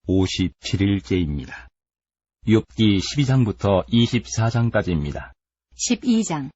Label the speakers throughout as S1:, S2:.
S1: 57일째입니다. 욥기 12장부터 24장까지입니다.
S2: 12장.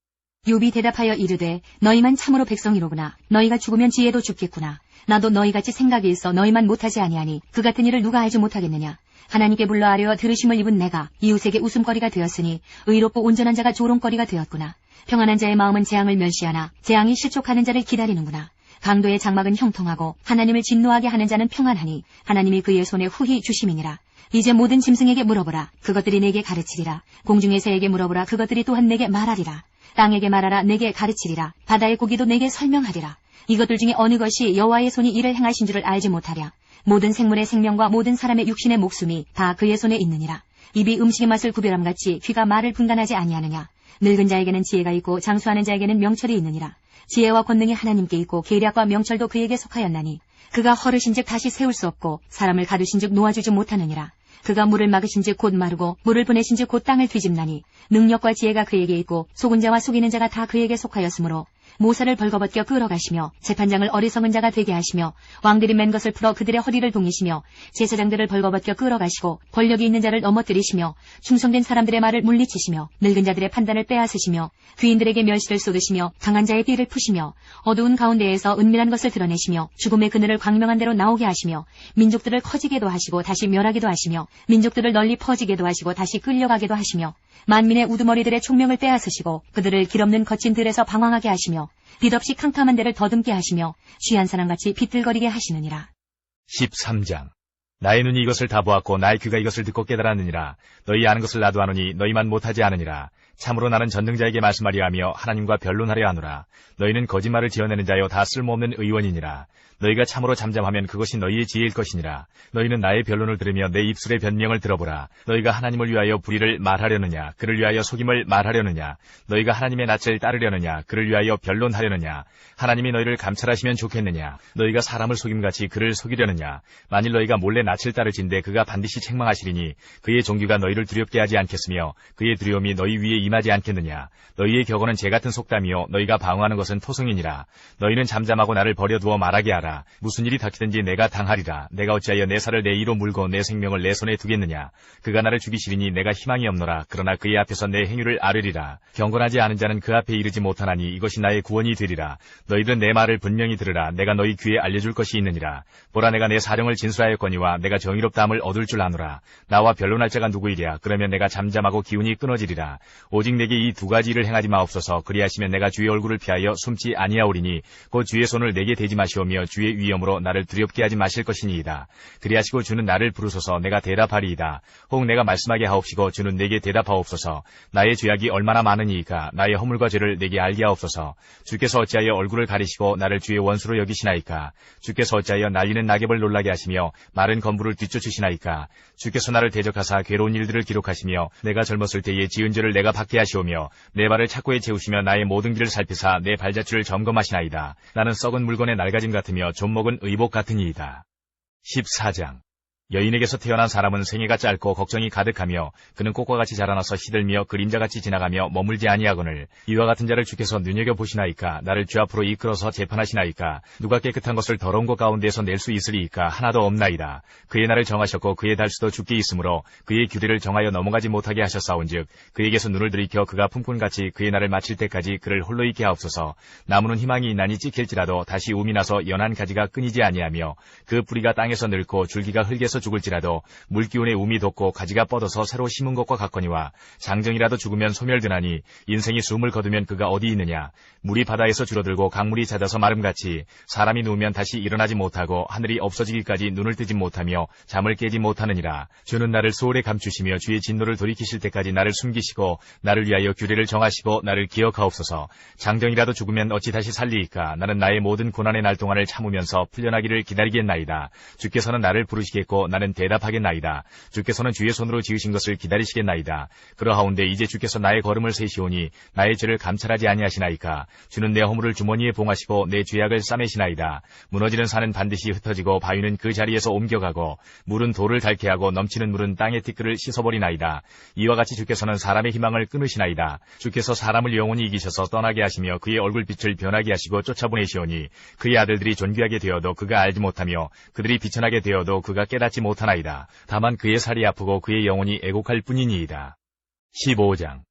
S2: 욥이 대답하여 이르되 너희만 참으로 백성이로구나. 너희가 죽으면 지혜도 죽겠구나. 나도 너희같이 생각이 있어 너희만 못하지 아니하니 그 같은 일을 누가 알지 못하겠느냐. 하나님께 불러 아뢰어 들으심을 입은 내가 이웃에게 웃음거리가 되었으니 의롭고 온전한 자가 조롱거리가 되었구나. 평안한 자의 마음은 재앙을 멸시하나 재앙이 실족하는 자를 기다리는구나. 강도의 장막은 형통하고 하나님을 진노하게 하는 자는 평안하니 하나님이 그의 손에 후히 주심이니라. 이제 모든 짐승에게 물어보라. 그것들이 내게 가르치리라. 공중의 새에게 물어보라. 그것들이 또한 내게 말하리라. 땅에게 말하라. 내게 가르치리라. 바다의 고기도 내게 설명하리라. 이것들 중에 어느 것이 여호와의 손이 이를 행하신 줄을 알지 못하랴. 모든 생물의 생명과 모든 사람의 육신의 목숨이 다 그의 손에 있느니라. 입이 음식의 맛을 구별함같이 귀가 말을 분간하지 아니하느냐. 늙은 자에게는 지혜가 있고 장수하는 자에게는 명철이 있느니라. 지혜와 권능이 하나님께 있고 계략과 명철도 그에게 속하였나니 그가 허르신즉 다시 세울 수 없고 사람을 가두신즉 놓아주지 못하느니라. 그가 물을 막으신즉 곧 마르고 물을 보내신즉 곧 땅을 뒤집나니 능력과 지혜가 그에게 있고 속은 자와 속이는 자가 다 그에게 속하였으므로 모사를 벌거벗겨 끌어가시며 재판장을 어리석은 자가 되게 하시며 왕들이 맨 것을 풀어 그들의 허리를 동이시며 제사장들을 벌거벗겨 끌어가시고 권력이 있는 자를 넘어뜨리시며 충성된 사람들의 말을 물리치시며 늙은 자들의 판단을 빼앗으시며 귀인들에게 멸시를 쏟으시며 강한 자의 띠를 푸시며 어두운 가운데에서 은밀한 것을 드러내시며 죽음의 그늘을 광명한 대로 나오게 하시며 민족들을 커지게도 하시고 다시 멸하게도 하시며 민족들을 널리 퍼지게도 하시고 다시 끌려가게도 하시며 만민의 우두머리들의 총명을 빼앗으시고 그들을 길없는 거친 들에서 방황하게 하시며 빛없이 캄캄한 데를 더듬게 하시며 취한 사람같이 비틀거리게 하시느니라.
S3: 13장. 나의 눈이 이것을 다 보았고 나의 귀가 이것을 듣고 깨달았느니라. 너희 아는 것을 나도 아노니 너희만 못하지 않으니라. 참으로 나는 전능자에게 말씀하려 하며 하나님과 변론하려 하노라. 너희는 거짓말을 지어내는 자여 다 쓸모없는 의원이니라. 너희가 참으로 잠잠하면 그것이 너희의 지혜일 것이니라. 너희는 나의 변론을 들으며 내 입술의 변명을 들어보라. 너희가 하나님을 위하여 불의를 말하려느냐? 그를 위하여 속임을 말하려느냐? 너희가 하나님의 낯을 따르려느냐? 그를 위하여 변론하려느냐? 하나님이 너희를 감찰하시면 좋겠느냐? 너희가 사람을 속임같이 그를 속이려느냐? 만일 너희가 몰래 낯을 따르진대 그가 반드시 책망하시리니 그의 종교가 너희를 두렵게 하지 않겠으며 그의 두려움이 너희 위에 임하지 않겠느냐? 너희의 격언은 재같은 속담이요 너희가 방어하는 것은 토성이니라. 너희는 잠잠하고 나를 버려두어 말하게 하라. 무슨 일이 닥치든지 내가 당하리라. 내가 어찌하여 내 살을 내 이로 물고 내 생명을 내 손에 두겠느냐? 그가 나를 죽이시리니 내가 희망이 없노라. 그러나 그의 앞에서 내 행위를 아뢰리라. 경건하지 않은 자는 그 앞에 이르지 못하나니 이것이 나의 구원이 되리라. 너희들은 내 말을 분명히 들으라. 내가 너희 귀에 알려줄 것이 있느니라. 보라, 내가 내 사령을 진술하였거니와 내가 정의롭다함을 얻을 줄 아노라. 나와 변론할 자가 누구이랴? 그러면 내가 잠잠하고 기운이 끊어지리라. 오직 내게 이 두 가지 일을 행하지 마옵소서. 그리하시면 내가 주의 얼굴을 피하여 숨지 아니하오리니 곧 주의 손을 내게 대지 마시오며 주의 위엄으로 나를 두렵게 하지 마실 것이니이다. 그리하시고 주는 나를 부르소서. 내가 대답하리이다. 혹 내가 말씀하게 하옵시고 주는 내게 대답하옵소서. 나의 죄악이 얼마나 많으니이까? 나의 허물과 죄를 내게 알게 하옵소서. 주께서 어찌하여 얼굴을 가리시고 나를 주의 원수로 여기시나이까? 주께서 어찌하여 날리는 낙엽을 놀라게 하시며 마른 건부를 뒤쫓으시나이까? 주께서 나를 대적하사 괴로운 일들을 기록하시며 내가 젊었을 때의 지은 죄를 내가 받게 하시오며 내 발을 착고에 채우시며 나의 모든 길을 살피사 내 발자취를 점검하시나이다. 나는 썩은 물건의 낡아짐 같으며 좀 먹은 의복 같으니이다. 14장. 여인에게서 태어난 사람은 생애가 짧고 걱정이 가득하며 그는 꽃과 같이 자라나서 시들며 그림자같이 지나가며 머물지 아니하거늘 이와 같은 자를 주께서 눈여겨보시나이까? 나를 주 앞으로 이끌어서 재판하시나이까? 누가 깨끗한 것을 더러운 것 가운데서 낼 수 있으리이까? 하나도 없나이다. 그의 날을 정하셨고 그의 달수도 주께 있으므로 그의 규례를 정하여 넘어가지 못하게 하셨사온즉 그에게서 눈을 들이켜 그가 품꾼같이 그의 날을 마칠 때까지 그를 홀로 있게 하옵소서. 나무는 희망이 있나니 찍힐지라도 다시 움이 나서 연한 가지가 끊이지 아니하며 그 뿌리가 땅에서 늙고 줄기가 흙에서 죽을지라도 물기운에 움이 돋고 가지가 뻗어서 새로 심은 것과 같거니와 장정이라도 죽으면 소멸되나니 인생이 숨을 거두면 그가 어디 있느냐? 물이 바다에서 줄어들고 강물이 잦아서 마름같이 사람이 누우면 다시 일어나지 못하고 하늘이 없어지기까지 눈을 뜨지 못하며 잠을 깨지 못하느니라. 주는 나를 소홀에 감추시며 주의 진노를 돌이키실 때까지 나를 숨기시고 나를 위하여 규례를 정하시고 나를 기억하옵소서. 장정이라도 죽으면 어찌 다시 살리이까? 나는 나의 모든 고난의 날 동안을 참으면서 풀려나기를 기다리겠나이다. 주께서는 나를 부르시겠고 나는 대답하겠나이다. 주께서는 주의 손으로 지으신 것을 기다리시겠나이다. 그러하온데 이제 주께서 나의 걸음을 세시오니 나의 죄를 감찰하지 아니하시나이까? 주는 내 허물을 주머니에 봉하시고 내 죄악을 싸매시나이다. 무너지는 산은 반드시 흩어지고 바위는 그 자리에서 옮겨가고 물은 돌을 닳게 하고 넘치는 물은 땅의 티끌을 씻어버리나이다. 이와 같이 주께서는 사람의 희망을 끊으시나이다. 주께서 사람을 영원히 이기셔서 떠나게 하시며 그의 얼굴빛을 변하게 하시고 쫓아보내시오니 그의 아들들이 존귀하게 되어도 그가 알지 못하며 그들이 비천하게 되어도 그가 깨닫지 얻지 못하나이다. 다만 그의 살이 아프고 그의 영혼이 애곡할 뿐이니이다. 15장.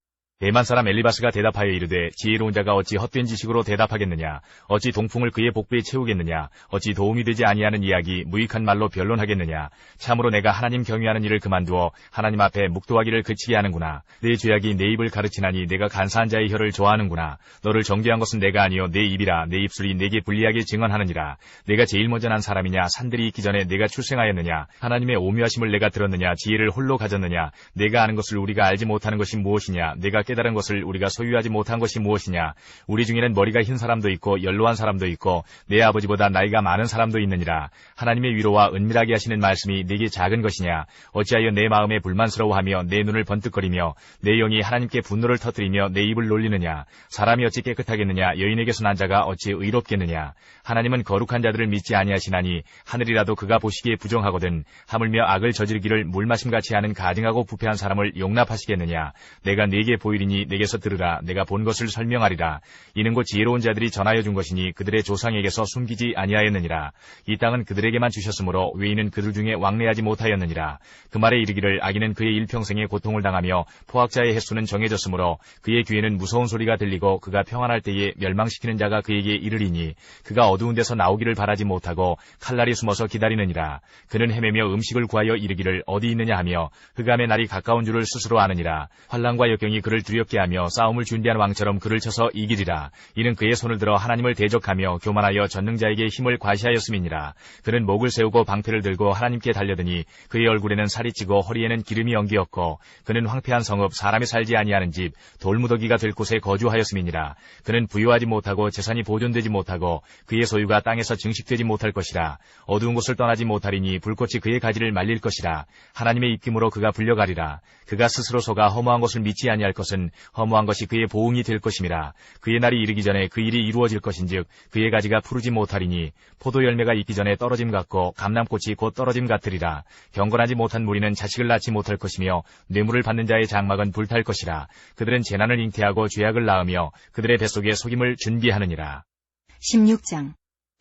S3: 대만 사람 엘리바스가 대답하여 이르되 지혜로운 자가 어찌 헛된 지식으로 대답하겠느냐. 어찌 동풍을 그의 복부에 채우겠느냐. 어찌 도움이 되지 아니하는 이야기 무익한 말로 변론하겠느냐. 참으로 내가 하나님 경외하는 일을 그만두어 하나님 앞에 묵도하기를 그치게 하는구나. 내 죄악이 내 입을 가르치나니 내가 간사한 자의 혀를 좋아하는구나. 너를 정죄한 것은 내가 아니요 내 입이라. 내 입술이 내게 불리하게 증언하느니라. 내가 제일 먼저 난 사람이냐. 산들이 있기 전에 내가 출생하였느냐. 하나님의 오묘하심을 내가 들었느냐. 지혜를 홀로 가졌느냐. 내가 아는 것을 우리가 알지 못하는 것이 무엇이냐. 내가 깨달은 것을 우리가 소유하지 못한 것이 무엇이냐. 우리 중에는 머리가 흰 사람도 있고 연로한 사람도 있고 내 아버지보다 나이가 많은 사람도 있느니라. 하나님의 위로와 은밀하게 하시는 말씀이 내게 작은 것이냐. 어찌하여 내 마음에 불만스러워하며 내 눈을 번뜩거리며 내 영이 하나님께 분노를 터뜨리며 내 입을 놀리느냐. 사람이 어찌 깨끗하겠느냐. 여인에게서 난 자가 어찌 의롭겠느냐. 하나님은 거룩한 자들을 믿지 아니하시나니 하늘이라도 그가 보시기에 부정하거든. 하물며 악을 저지르기를 물마심같이 하는 가증하고 부패한 사람을 용납하시겠느냐. 내가 네게 보이리니 내게서 들으라. 내가 본 것을 설명하리라. 이는 곧 지혜로운 자들이 전하여 준 것이니 그들의 조상에게서 숨기지 아니하였느니라. 이 땅은 그들에게만 주셨으므로 외인은 그들 중에 왕래하지 못하였느니라. 그 말에 이르기를 악인은 그의 일평생에 고통을 당하며 포악자의 횟수는 정해졌으므로 그의 귀에는 무서운 소리가 들리고 그가 평안할 때에 멸망시키는 자가 그에게 이르리니 그가 어두운 데서 나오기를 바라지 못하고 칼날이 숨어서 기다리느니라. 그는 헤매며 음식을 구하여 이르기를 어디 있느냐 하며 흑암의 날이 가까운 줄을 스스로 아느니라. 환난과 역경이 그를 두렵게 하며 싸움을 준비한 왕처럼 그를 쳐서 이기리라. 이는 그의 손을 들어 하나님을 대적하며 교만하여 전능자에게 힘을 과시하였음이니라. 그는 목을 세우고 방패를 들고 하나님께 달려드니 그의 얼굴에는 살이 찌고 허리에는 기름이 엉기었고 그는 황폐한 성읍 사람이 살지 아니하는 집 돌무더기가 될 곳에 거주하였음이니라. 그는 부유하지 못하고 재산이 보존되지 못하고 그의 소유가 땅에서 증식되지 못할 것이라. 어두운 곳을 떠나지 못하리니 불꽃이 그의 가지를 말릴 것이라. 하나님의 입김으로 그가 불려가리라. 그가 스스로 속아 허무한 것을 믿지 아니할 것은 허무한 것이 그의 보응이 될 것임이라. 그의 날이 이르기 전에 그 일이 이루어질 것인즉 그의 가지가 푸르지 못하리니 포도 열매가 있기 전에 떨어짐 같고 감람꽃이 곧 떨어짐 같으리라. 경건하지 못한 무리는 자식을 낳지 못할 것이며 뇌물을 받는 자의 장막은 불탈 것이라. 그들은 재난을 잉태하고 죄악을 낳으며 그들의 뱃속에 속임을 준비하느니라.
S2: 16장.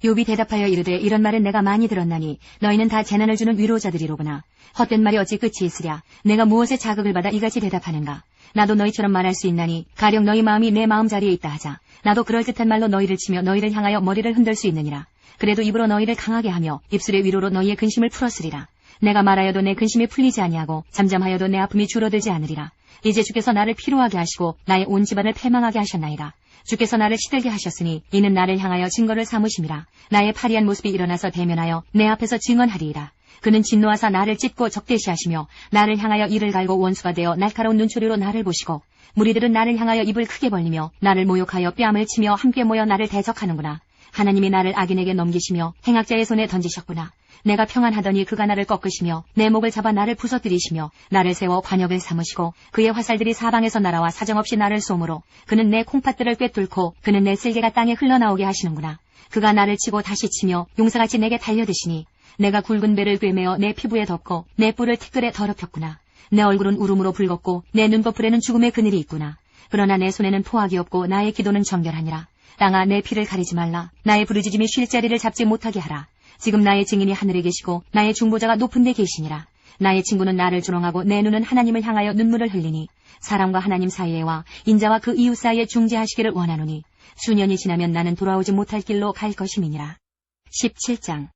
S2: 욥이 대답하여 이르되 이런 말은 내가 많이 들었나니 너희는 다 재난을 주는 위로자들이로구나. 헛된 말이 어찌 끝이 있으랴. 내가 무엇에 자극을 받아 이같이 대답하는가. 나도 너희처럼 말할 수 있나니 가령 너희 마음이 내 마음자리에 있다 하자. 나도 그럴듯한 말로 너희를 치며 너희를 향하여 머리를 흔들 수 있느니라. 그래도 입으로 너희를 강하게 하며 입술의 위로로 너희의 근심을 풀었으리라. 내가 말하여도 내 근심이 풀리지 아니하고 잠잠하여도 내 아픔이 줄어들지 않으리라. 이제 주께서 나를 피로하게 하시고 나의 온 집안을 패망하게 하셨나이다. 주께서 나를 시들게 하셨으니 이는 나를 향하여 증거를 삼으심이라. 나의 파리한 모습이 일어나서 대면하여 내 앞에서 증언하리이다. 그는 진노하사 나를 찢고 적대시하시며 나를 향하여 이를 갈고 원수가 되어 날카로운 눈초리로 나를 보시고 무리들은 나를 향하여 입을 크게 벌리며 나를 모욕하여 뺨을 치며 함께 모여 나를 대적하는구나. 하나님이 나를 악인에게 넘기시며 행악자의 손에 던지셨구나. 내가 평안하더니 그가 나를 꺾으시며 내 목을 잡아 나를 부서뜨리시며 나를 세워 관역을 삼으시고 그의 화살들이 사방에서 날아와 사정없이 나를 쏘므로 그는 내 콩팥들을 꿰뚫고 그는 내 쓸개가 땅에 흘러나오게 하시는구나. 그가 나를 치고 다시 치며 용사같이 내게 달려드시니 내가 굵은 배를 꿰매어 내 피부에 덮고 내 뿔을 티끌에 더럽혔구나. 내 얼굴은 울음으로 붉었고 내 눈꺼풀에는 죽음의 그늘이 있구나. 그러나 내 손에는 포악이 없고 나의 기도는 정결하니라. 땅아 내 피를 가리지 말라. 나의 부르짖음이 쉴 자리를 잡지 못하게 하라. 지금 나의 증인이 하늘에 계시고 나의 중보자가 높은 데 계시니라. 나의 친구는 나를 조롱하고 내 눈은 하나님을 향하여 눈물을 흘리니 사람과 하나님 사이에와 인자와 그 이웃 사이에 중재하시기를 원하노니 수년이 지나면 나는 돌아오지 못할 길로 갈 것임이니라. 17장.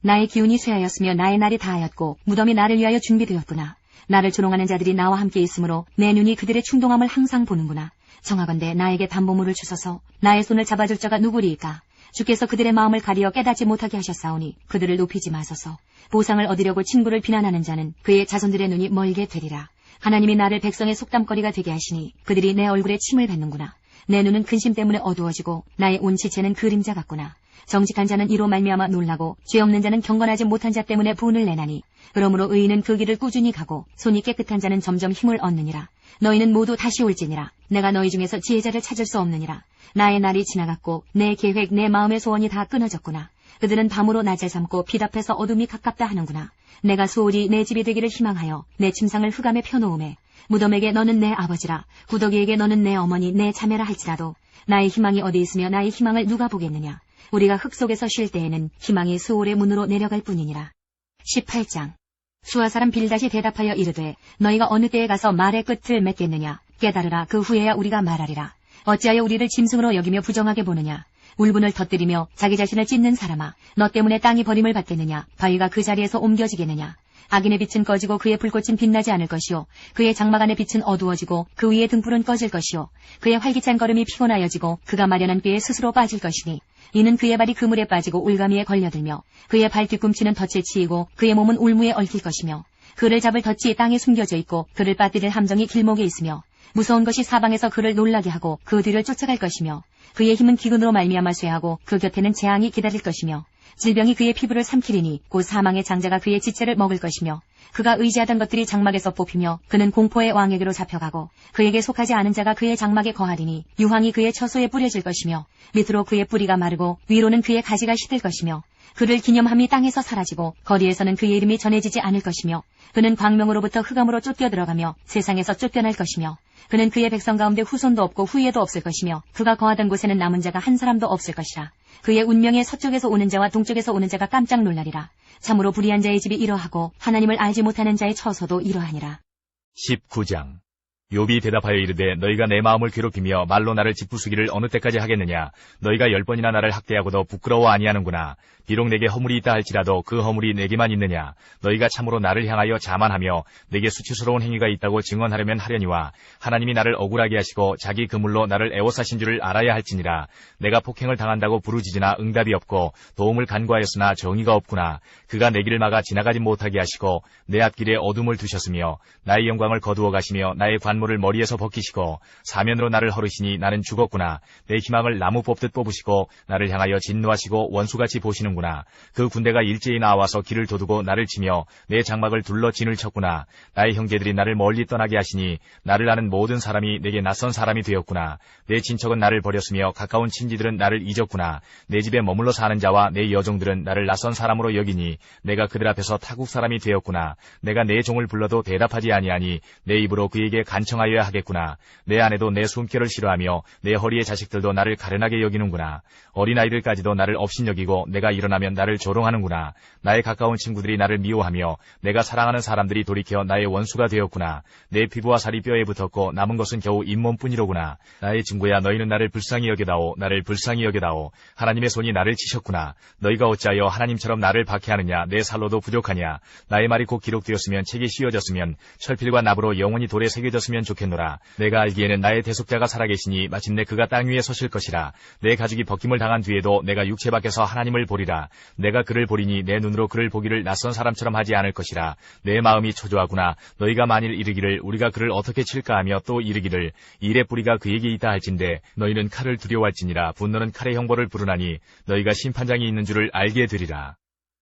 S2: 나의 기운이 쇠하였으며 나의 날이 다하였고 무덤이 나를 위하여 준비되었구나. 나를 조롱하는 자들이 나와 함께 있으므로 내 눈이 그들의 충동함을 항상 보는구나. 정하건대 나에게 담보물을 주소서. 나의 손을 잡아줄 자가 누구리이까. 주께서 그들의 마음을 가리어 깨닫지 못하게 하셨사오니 그들을 높이지 마소서. 보상을 얻으려고 친구를 비난하는 자는 그의 자손들의 눈이 멀게 되리라. 하나님이 나를 백성의 속담거리가 되게 하시니 그들이 내 얼굴에 침을 뱉는구나. 내 눈은 근심 때문에 어두워지고 나의 온 지체는 그림자 같구나. 정직한 자는 이로 말미암아 놀라고 죄 없는 자는 경건하지 못한 자 때문에 분을 내나니 그러므로 의인은 그 길을 꾸준히 가고 손이 깨끗한 자는 점점 힘을 얻느니라. 너희는 모두 다시 올지니라. 내가 너희 중에서 지혜자를 찾을 수 없느니라. 나의 날이 지나갔고 내 계획 내 마음의 소원이 다 끊어졌구나. 그들은 밤으로 낮을 삼고 빛 앞에서 어둠이 가깝다 하는구나. 내가 소홀히 내 집이 되기를 희망하여 내 침상을 흑암에 펴놓음에 무덤에게 너는 내 아버지라 구더기에게 너는 내 어머니 내 자매라 할지라도 나의 희망이 어디 있으며 나의 희망을 누가 보겠느냐. 우리가 흙 속에서 쉴 때에는 희망이 수월의 문으로 내려갈 뿐이니라. 18장. 수아 사람 빌닷이 대답하여 이르되 너희가 어느 때에 가서 말의 끝을 맺겠느냐. 깨달으라. 그 후에야 우리가 말하리라. 어찌하여 우리를 짐승으로 여기며 부정하게 보느냐. 울분을 터뜨리며 자기 자신을 찢는 사람아, 너 때문에 땅이 버림을 받겠느냐. 바위가 그 자리에서 옮겨지겠느냐. 악인의 빛은 꺼지고 그의 불꽃은 빛나지 않을 것이요. 그의 장막 안의 빛은 어두워지고 그 위의 등불은 꺼질 것이요. 그의 활기찬 걸음이 피곤하여지고 그가 마련한 꾀에 스스로 빠질 것이니 이는 그의 발이 그물에 빠지고 올가미에 걸려들며 그의 발 뒤꿈치는 덫에 치이고 그의 몸은 울무에 얽힐 것이며 그를 잡을 덫이 땅에 숨겨져 있고 그를 빠뜨릴 함정이 길목에 있으며 무서운 것이 사방에서 그를 놀라게 하고 그 뒤를 쫓아갈 것이며 그의 힘은 기근으로 말미암아 쇠하고 그 곁에는 재앙이 기다릴 것이며 질병이 그의 피부를 삼키리니 곧 사망의 장자가 그의 지체를 먹을 것이며 그가 의지하던 것들이 장막에서 뽑히며 그는 공포의 왕에게로 잡혀가고 그에게 속하지 않은 자가 그의 장막에 거하리니 유황이 그의 처소에 뿌려질 것이며 밑으로 그의 뿌리가 마르고 위로는 그의 가지가 시들 것이며 그를 기념함이 땅에서 사라지고 거리에서는 그의 이름이 전해지지 않을 것이며 그는 광명으로부터 흑암으로 쫓겨 들어가며 세상에서 쫓겨날 것이며 그는 그의 백성 가운데 후손도 없고 후예도 없을 것이며 그가 거하던 곳에는 남은 자가 한 사람도 없을 것이라. 그의 운명에 서쪽에서 오는 자와 동쪽에서 오는 자가 깜짝 놀라리라. 참으로 불의한 자의 집이 이러하고 하나님을 알지 못하는 자의 처소도 이러하니라.
S3: 19장. 욥이 대답하여 이르되 너희가 내 마음을 괴롭히며 말로 나를 짓부수기를 어느 때까지 하겠느냐. 너희가 10번이나 나를 학대하고도 부끄러워 아니하는구나. 비록 내게 허물이 있다 할지라도 그 허물이 내게만 있느냐. 너희가 참으로 나를 향하여 자만하며 내게 수치스러운 행위가 있다고 증언하려면 하려니와 하나님이 나를 억울하게 하시고 자기 그물로 나를 애워싸신 줄을 알아야 할지니라. 내가 폭행을 당한다고 부르짖으나 응답이 없고 도움을 간구하였으나 정의가 없구나. 그가 내 길을 막아 지나가지 못하게 하시고 내 앞길에 어둠을 두셨으며 나의 영광을 거두어 가시며 나의 관물을 머리에서 벗기시고 사면으로 나를 허르시니 나는 죽었구나. 내 희망을 나무 뽑듯 뽑으시고 나를 향하여 진노하시고 원수같이 보시는구나. 그 군대가 일제히 나와서 길을 도두고 나를 치며 내 장막을 둘러 진을 쳤구나. 나의 형제들이 나를 멀리 떠나게 하시니 나를 아는 모든 사람이 내게 낯선 사람이 되었구나. 내 친척은 나를 버렸으며 가까운 친지들은 나를 잊었구나. 내 집에 머물러 사는 자와 내 여종들은 나를 낯선 사람으로 여기니 내가 그들 앞에서 타국 사람이 되었구나. 내가 내 종을 불러도 대답하지 아니하니 내 입으로 그에게 간청하여야 하겠구나. 내 아내도 내 숨결을 싫어하며 내 허리의 자식들도 나를 가련하게 여기는구나. 어린아이들까지도 나를 업신여기고 내가 일어나면 나를 조롱하는구나. 나의 가까운 친구들이 나를 미워하며 내가 사랑하는 사람들이 돌이켜 나의 원수가 되었구나. 내 피부와 살이 뼈에 붙었고 남은 것은 겨우 잇몸뿐이로구나. 나의 친구야, 너희는 나를 불쌍히 여겨다오. 나를 불쌍히 여겨다오. 하나님의 손이 나를 치셨구나. 너희가 어찌하여 하나님처럼 나를 박해하느냐. 내 살로도 부족하냐. 나의 말이 곧 기록되었으면 책에 씌워졌으면 철필과 납으로 영원히 돌에 새겨졌으면 좋겠노라. 내가 알기에는 나의 대속자가 살아계시니 마침내 그가 땅 위에 서실 것이라. 내 가죽이 벗김을 당한 뒤에도 내가 육체 밖에서 하나님을 보리라. 내가 그를 보리니 내 눈으로 그를 보기를 낯선 사람처럼 하지 않을 것이라. 내 마음이 초조하구나. 너희가 만일 이르기를 우리가 그를 어떻게 칠까 하며 또 이르기를 일의 뿌리가 그에게 있다 할진대 너희는 칼을 두려워할지니라. 분노는 칼의 형벌을 부르나니 너희가 심판장이 있는 줄을 알게 되리라.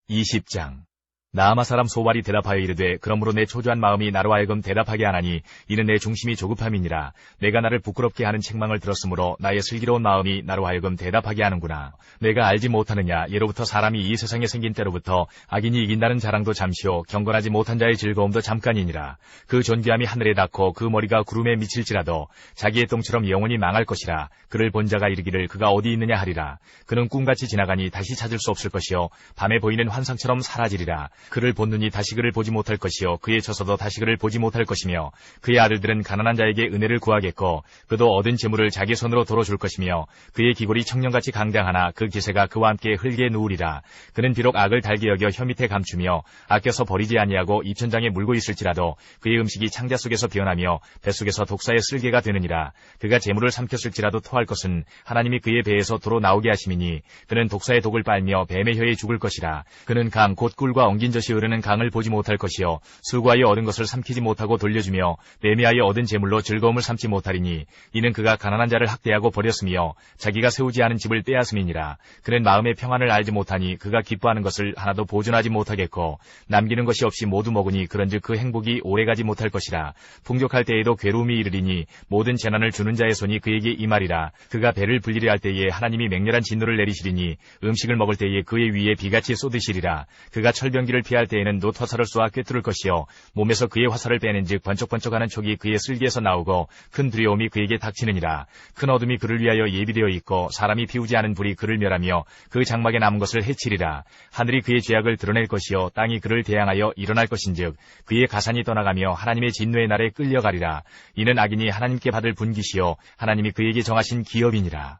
S3: 20장. 나아마 사람 소발이 대답하여 이르되 그러므로 내 초조한 마음이 나로 하여금 대답하게 하나니 이는 내 중심이 조급함이니라. 내가 나를 부끄럽게 하는 책망을 들었으므로 나의 슬기로운 마음이 나로 하여금 대답하게 하는구나. 내가 알지 못하느냐. 예로부터 사람이 이 세상에 생긴 때로부터 악인이 이긴다는 자랑도 잠시요 경건하지 못한 자의 즐거움도 잠깐이니라. 그 존귀함이 하늘에 닿고 그 머리가 구름에 미칠지라도 자기의 똥처럼 영원히 망할 것이라. 그를 본 자가 이르기를 그가 어디 있느냐 하리라. 그는 꿈같이 지나가니 다시 찾을 수 없을 것이요 밤에 보이는 환상처럼 사라지리라. 그를 본 눈이 다시 그를 보지 못할 것이요 그의 처소도 다시 그를 보지 못할 것이며 그의 아들들은 가난한 자에게 은혜를 구하겠고 그도 얻은 재물을 자기 손으로 도로 줄 것이며 그의 기골이 청년같이 강장하나 그 기세가 그와 함께 흙에 누우리라. 그는 비록 악을 달게 여겨 혀 밑에 감추며 아껴서 버리지 아니하고 입천장에 물고 있을지라도 그의 음식이 창자 속에서 변하며 뱃속에서 독사의 쓸개가 되느니라. 그가 재물을 삼켰을지라도 토할 것은 하나님이 그의 배에서 도로 나오게 하심이니 그는 독사의 독을 빨며 뱀의 혀에 죽을 것이라. 그는 강 곧 꿀과 엉긴 젖이 흐르는 강을 보지 못할 것이요 수고하여 얻은 것을 삼키지 못하고 돌려주며 매매하여 얻은 재물로 즐거움을 삼지 못하리니 이는 그가 가난한 자를 학대하고 버렸으며 자기가 세우지 않은 집을 빼앗음이니라. 그는 마음의 평안을 알지 못하니 그가 기뻐하는 것을 하나도 보존하지 못하겠고 남기는 것이 없이 모두 먹으니 그런즉 그 행복이 오래가지 못할 것이라. 풍족할 때에도 괴로움이 이르리니 모든 재난을 주는 자의 손이 그에게 임하리라. 그가 배를 불리려 할 때에 하나님이 맹렬한 진노를 내리시리니 음식을 먹을 때에 그의 위에 비같이 쏟으시리라. 그가 철병기를 그를 피할 때에는 놋화살을 쏘아 꿰뚫을 것이요 몸에서 그의 화살을 빼낸즉 번쩍번쩍하는 촉이 그의 쓸개에서 나오고 큰 두려움이 그에게 닥치느니라. 큰 어둠이 그를 위하여 예비되어 있고 사람이 피우지 않은 불이 그를 멸하며 그 장막에 남은 것을 해치리라. 하늘이 그의 죄악을 드러낼 것이요 땅이 그를 대항하여 일어날 것인즉 그의 가산이 떠나가며 하나님의 진노의 날에 끌려가리라. 이는 악인이 하나님께 받을 분깃이요 하나님이 그에게 정하신 기업이니라.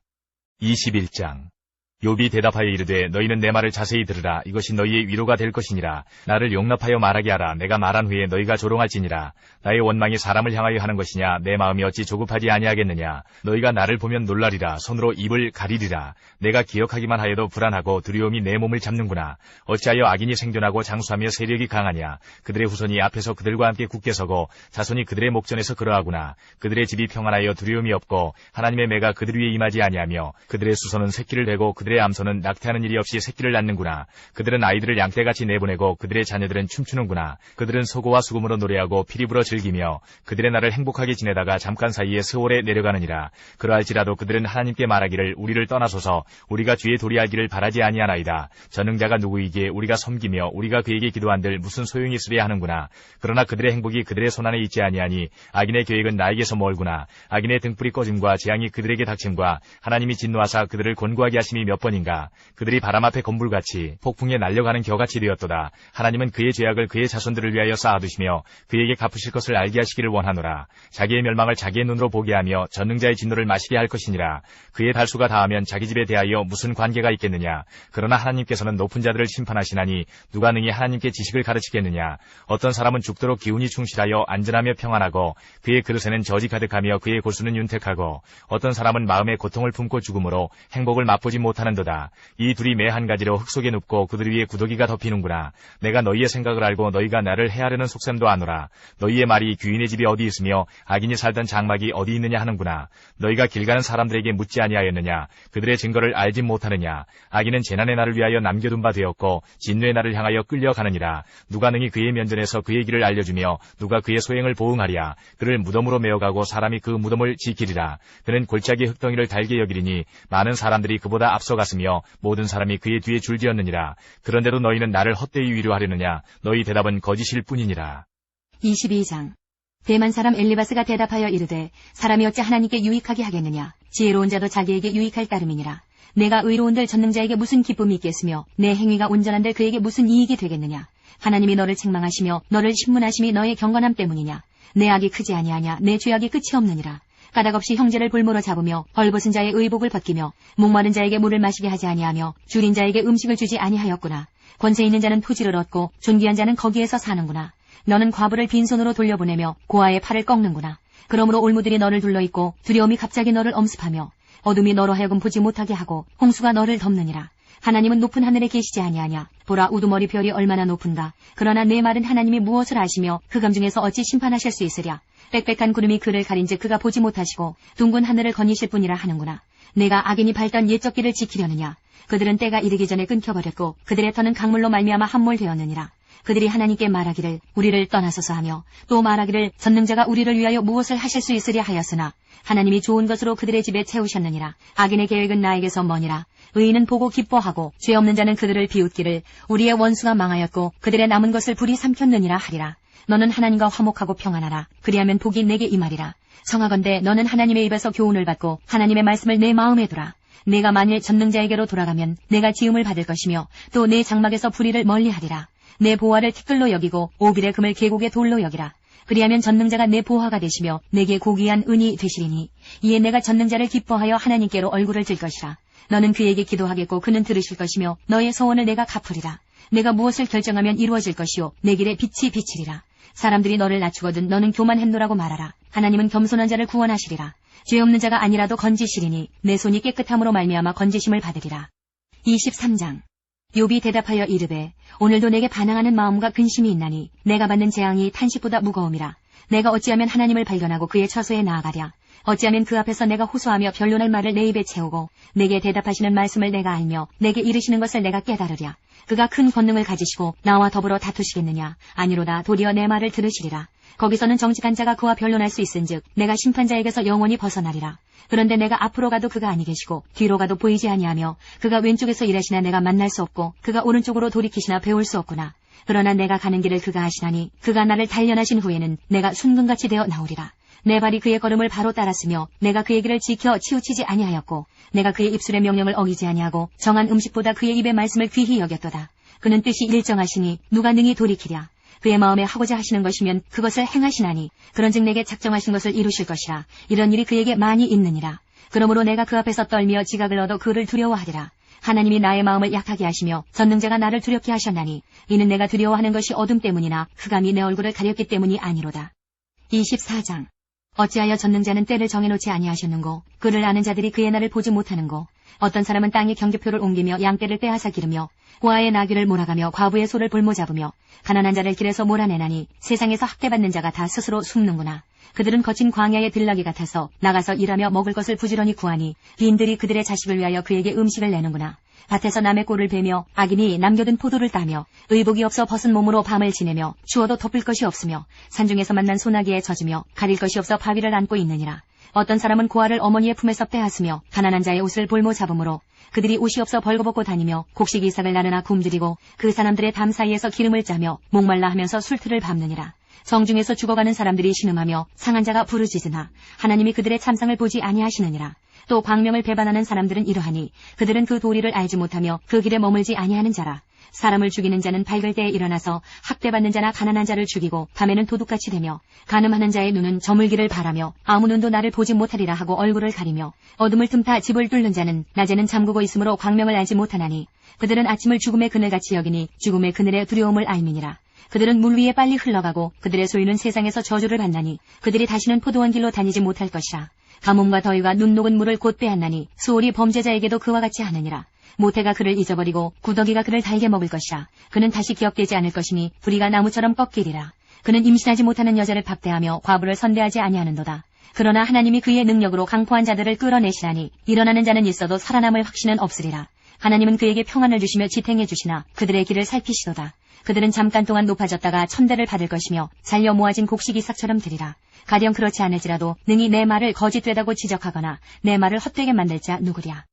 S3: 21장. 욥이 대답하여 이르되 너희는 내 말을 자세히 들으라. 이것이 너희의 위로가 될 것이니라. 나를 용납하여 말하게 하라. 내가 말한 후에 너희가 조롱할지니라. 나의 원망이 사람을 향하여 하는 것이냐. 내 마음이 어찌 조급하지 아니하겠느냐. 너희가 나를 보면 놀라리라. 손으로 입을 가리리라. 내가 기억하기만 하여도 불안하고 두려움이 내 몸을 잡는구나. 어찌하여 악인이 생존하고 장수하며 세력이 강하냐. 그들의 후손이 앞에서 그들과 함께 굳게 서고 자손이 그들의 목전에서 그러하구나. 그들의 집이 평안하여 두려움이 없고 하나님의 매가 그들 위에 임하지 아니하며 그들의 수손은 새끼를 대고 그들의 암소는 낙태하는 일이 없이 새끼를 낳는구나. 그들은 아이들을 양떼같이 내보내고 그들의 자녀들은 춤추는구나. 그들은 소고와 수금으로 노래하고 피리 불어 즐기며 그들의 날을 행복하게 지내다가 잠깐 사이에 스올에 내려가느니라. 그러할지라도 그들은 하나님께 말하기를 우리를 떠나소서. 우리가 주의 도리하기를 바라지 아니하나이다. 전능자가 누구이기에 우리가 섬기며 우리가 그에게 기도한들 무슨 소용이 있으랴 하는구나. 그러나 그들의 행복이 그들의 손안에 있지 아니하니 악인의 계획은 나에게서 멀구나. 악인의 등불이 꺼짐과 재앙이 그들에게 닥침과 하나님이 진노하사 그들을 곤고하게 하심이 몇 번인가. 그들이 바람 앞에 건불같이 폭풍에 날려가는 겨같이 되었도다. 하나님은 그의 죄악을 그의 자손들을 위하여 쌓아두시며 그에게 갚으실 것을 알게 하시기를 원하노라. 자기의 멸망을 자기의 눈으로 보게 하며 전능자의 진노를 마시게 할 것이니라. 그의 달수가 다하면 자기 집에 대하여 무슨 관계가 있겠느냐. 그러나 하나님께서는 높은 자들을 심판하시나니 누가 능히 하나님께 지식을 가르치겠느냐. 어떤 사람은 죽도록 기운이 충실하여 안전하며 평안하고 그의 그릇에는 저지 가득하며 그의 골수는 윤택하고 어떤 사람은 마음에 고통을 품고 죽음으로 행복을 맛보지 못하는도다. 이 둘이 매 한 가지로 흙 속에 눕고 그들 위에 구더기가 덮이는구나. 내가 너희의 생각을 알고 너희가 나를 헤아르는 속셈도 아노라. 너희의 말이 귀인의 집이 어디 있으며 악인이 살던 장막이 어디 있느냐 하는구나. 너희가 길 가는 사람들에게 묻지 아니하였느냐. 그들의 증거를 알지 못하느냐. 악인은 재난의 날을 위하여 남겨둔 바 되었고 진노의 날을 향하여 끌려가느니라. 누가 능히 그의 면전에서 그의 길을 알려주며 누가 그의 소행을 보응하랴. 그를 무덤으로 메어가고 사람이 그 무덤을 지키리라. 그는 골짜기 흙덩이를 달게 여기리니 많은 사람들이 그보다 앞서갔으며 모든 사람이 그의 뒤에 줄지었느니라. 그런데도 너희는 나를 헛되이 위로하려느냐. 너희 대답은 거짓일 뿐이니라.
S2: 22장. 대만 사람 엘리바스가 대답하여 이르되 사람이 어찌 하나님께 유익하게 하겠느냐. 지혜로운 자도 자기에게 유익할 따름이니라. 내가 의로운들 전능자에게 무슨 기쁨이 있겠으며 내 행위가 온전한들 그에게 무슨 이익이 되겠느냐. 하나님이 너를 책망하시며 너를 신문하심이 너의 경건함 때문이냐. 내 악이 크지 아니하냐. 내 죄악이 끝이 없느니라. 까닭없이 형제를 볼모로 잡으며 벌벗은 자의 의복을 벗기며 목마른 자에게 물을 마시게 하지 아니하며 줄인 자에게 음식을 주지 아니하였구나. 권세 있는 자는 토지를 얻고 존귀한 자는 거기에서 사는구나. 너는 과부를 빈손으로 돌려보내며 고아의 팔을 꺾는구나. 그러므로 올무들이 너를 둘러있고 두려움이 갑자기 너를 엄습하며 어둠이 너로 하여금 보지 못하게 하고 홍수가 너를 덮느니라. 하나님은 높은 하늘에 계시지 아니하냐. 보라 우두머리 별이 얼마나 높은가. 그러나 내 말은 하나님이 무엇을 아시며 흑암 중에서 어찌 심판하실 수 있으랴. 빽빽한 구름이 그를 가린즉 그가 보지 못하시고 둥근 하늘을 거니실 뿐이라 하는구나. 내가 악인이 밟던 옛적 길을 지키려느냐. 그들은 때가 이르기 전에 끊겨버렸고 그들의 터는 강물로 말미암아 함몰되었느니라. 그들이 하나님께 말하기를 우리를 떠나소서 하며 또 말하기를 전능자가 우리를 위하여 무엇을 하실 수 있으랴 하였으나 하나님이 좋은 것으로 그들의 집에 채우셨느니라. 악인의 계획은 나에게서 머니라. 의인은 보고 기뻐하고 죄 없는 자는 그들을 비웃기를 우리의 원수가 망하였고 그들의 남은 것을 불이 삼켰느니라 하리라. 너는 하나님과 화목하고 평안하라. 그리하면 복이 내게 임하리라. 청하건대 너는 하나님의 입에서 교훈을 받고 하나님의 말씀을 내 마음에 두라. 내가 만일 전능자에게로 돌아가면 내가 지음을 받을 것이며 또 내 장막에서 불의를 멀리하리라. 내 보화를 티끌로 여기고 오빌의 금을 계곡의 돌로 여기라. 그리하면 전능자가 내 보화가 되시며 내게 고귀한 은이 되시리니 이에 내가 전능자를 기뻐하여 하나님께로 얼굴을 들 것이라. 너는 그에게 기도하겠고 그는 들으실 것이며 너의 소원을 내가 갚으리라. 내가 무엇을 결정하면 이루어질 것이요 내 길에 빛이 비치리라. 사람들이 너를 낮추거든 너는 교만했노라고 말하라. 하나님은 겸손한 자를 구원하시리라. 죄 없는 자가 아니라도 건지시리니 내 손이 깨끗함으로 말미암아 건지심을 받으리라. 23장. 욥이 대답하여 이르되 오늘도 내게 반항하는 마음과 근심이 있나니 내가 받는 재앙이 탄식보다 무거움이라. 내가 어찌하면 하나님을 발견하고 그의 처소에 나아가랴. 어찌하면 그 앞에서 내가 호소하며 변론할 말을 내 입에 채우고 내게 대답하시는 말씀을 내가 알며 내게 이르시는 것을 내가 깨달으랴. 그가 큰 권능을 가지시고 나와 더불어 다투시겠느냐. 아니로다 도리어 내 말을 들으시리라. 거기서는 정직한 자가 그와 변론할 수 있은즉 내가 심판자에게서 영원히 벗어나리라. 그런데 내가 앞으로 가도 그가 아니 계시고 뒤로 가도 보이지 아니하며 그가 왼쪽에서 일하시나 내가 만날 수 없고 그가 오른쪽으로 돌이키시나 배울 수 없구나. 그러나 내가 가는 길을 그가 아시나니 그가 나를 단련하신 후에는 내가 순금같이 되어 나오리라. 내 발이 그의 걸음을 바로 따랐으며 내가 그의 길을 지켜 치우치지 아니하였고 내가 그의 입술의 명령을 어기지 아니하고 정한 음식보다 그의 입의 말씀을 귀히 여겼도다. 그는 뜻이 일정하시니 누가 능히 돌이키랴. 그의 마음에 하고자 하시는 것이면 그것을 행하시나니 그런즉 내게 작정하신 것을 이루실 것이라. 이런 일이 그에게 많이 있느니라. 그러므로 내가 그 앞에서 떨며 지각을 얻어 그를 두려워하리라. 하나님이 나의 마음을 약하게 하시며 전능자가 나를 두렵게 하셨나니 이는 내가 두려워하는 것이 어둠 때문이나 흑암이 내 얼굴을 가렸기 때문이 아니로다. 24장. 어찌하여 전능자는 때를 정해놓지 아니하셨는고 그를 아는 자들이 그의 날을 보지 못하는고 어떤 사람은 땅에 경계표를 옮기며 양떼를 빼앗아 기르며 고아의 나귀를 몰아가며 과부의 소를 볼모 잡으며 가난한 자를 길에서 몰아내나니 세상에서 학대받는 자가 다 스스로 숨는구나. 그들은 거친 광야의 들나귀 같아서 나가서 일하며 먹을 것을 부지런히 구하니 빈들이 그들의 자식을 위하여 그에게 음식을 내는구나. 밭에서 남의 꼴을 베며 악인이 남겨둔 포도를 따며 의복이 없어 벗은 몸으로 밤을 지내며 추워도 덮을 것이 없으며 산중에서 만난 소나기에 젖으며 가릴 것이 없어 바위를 안고 있느니라. 어떤 사람은 고아를 어머니의 품에서 빼앗으며 가난한 자의 옷을 볼모 잡음으로 그들이 옷이 없어 벌거벗고 다니며 곡식 이삭을 나르나 굶주리고 그 사람들의 담 사이에서 기름을 짜며 목말라 하면서 술틀을 밟느니라. 성중에서 죽어가는 사람들이 신음하며 상한 자가 부르짖으나 하나님이 그들의 참상을 보지 아니하시느니라. 또 광명을 배반하는 사람들은 이러하니 그들은 그 도리를 알지 못하며 그 길에 머물지 아니하는 자라. 사람을 죽이는 자는 밝을 때에 일어나서 학대받는 자나 가난한 자를 죽이고 밤에는 도둑같이 되며 간음하는 자의 눈은 저물기를 바라며 아무 눈도 나를 보지 못하리라 하고 얼굴을 가리며 어둠을 틈타 집을 뚫는 자는 낮에는 잠그고 있으므로 광명을 알지 못하나니 그들은 아침을 죽음의 그늘같이 여기니 죽음의 그늘의 두려움을 알미니라. 그들은 물 위에 빨리 흘러가고 그들의 소유는 세상에서 저주를 받나니 그들이 다시는 포도원 길로 다니지 못할 것이라. 가뭄과 더위가 눈 녹은 물을 곧 빼앗나니 수월이 범죄자에게도 그와 같이 하느니라. 모태가 그를 잊어버리고 구더기가 그를 달게 먹을 것이라. 그는 다시 기억되지 않을 것이니 부리가 나무처럼 꺾이리라. 그는 임신하지 못하는 여자를 박대하며 과부를 선대하지 아니하는도다. 그러나 하나님이 그의 능력으로 강포한 자들을 끌어내시라니 일어나는 자는 있어도 살아남을 확신은 없으리라. 하나님은 그에게 평안을 주시며 지탱해 주시나 그들의 길을 살피시도다. 그들은 잠깐 동안 높아졌다가 천대를 받을 것이며 잘려 모아진 곡식 이삭처럼 되리라. 가령 그렇지 않을지라도 능히 내 말을 거짓되다고 지적하거나 내 말을 헛되게 만들 자 누구랴.